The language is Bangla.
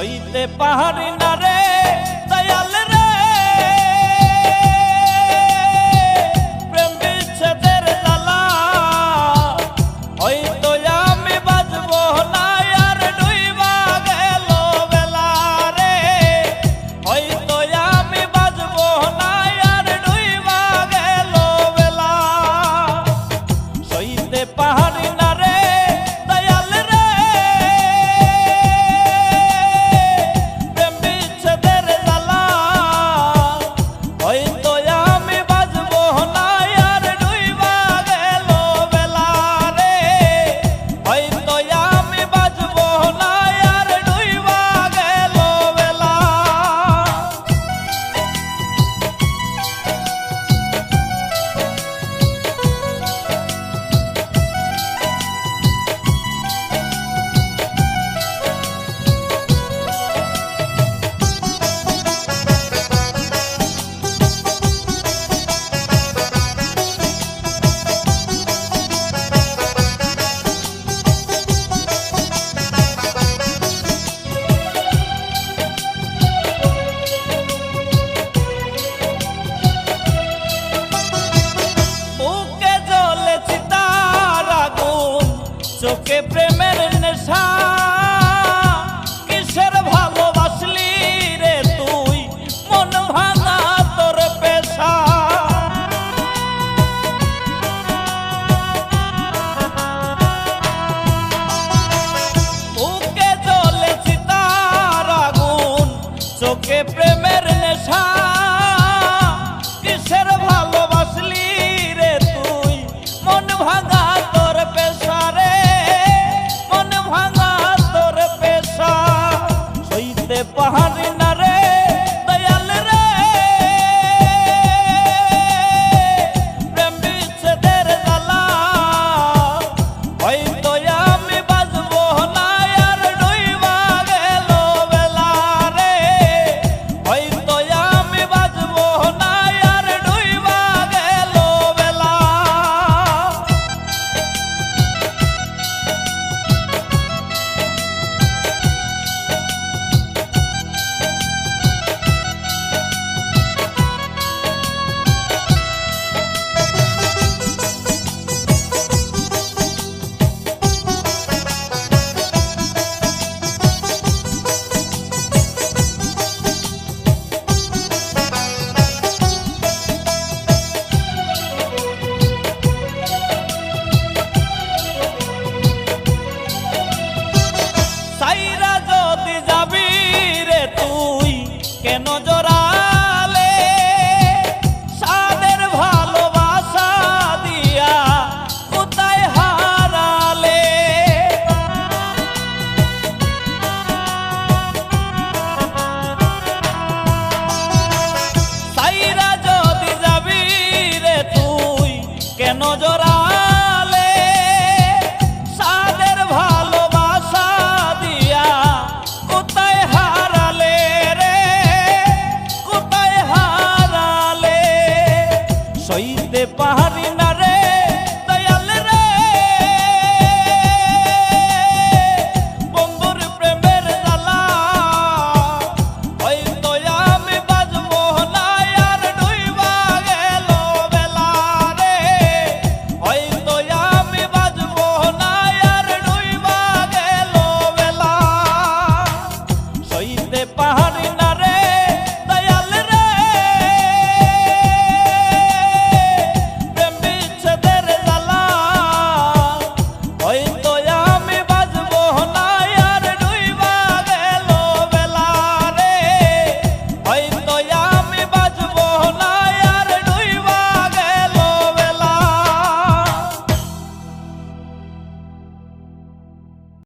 সইতে পাহাড়ি না রে দয়াল রে, প্রেম বিচ্ছেদের জ্বালা হয়তো আমি বাঁচবো না আর ডুইবা গেল বেলা রে, হয়তো আমি বাঁচবো না আর ডুইবা গেল বেলা। সইতে পাহাড়ি না রে দয়াল রে, প্রেম বিচ্ছেদের জ্বালা হয়তো আমি বাঁচবো না আর ডুইবা গেল বেলা রে, হয়তো আমি বাঁচবো না আর ডুইবা গেল বেলা। বুকে জ্বলে চিতার আগুন, চোখে প্রেমের নেশা, কিসের ভালোবাসলি রে তুই, মন ভাঙা তোর পেশা। বুকে জ্বলে চিতার আগুন, চোখে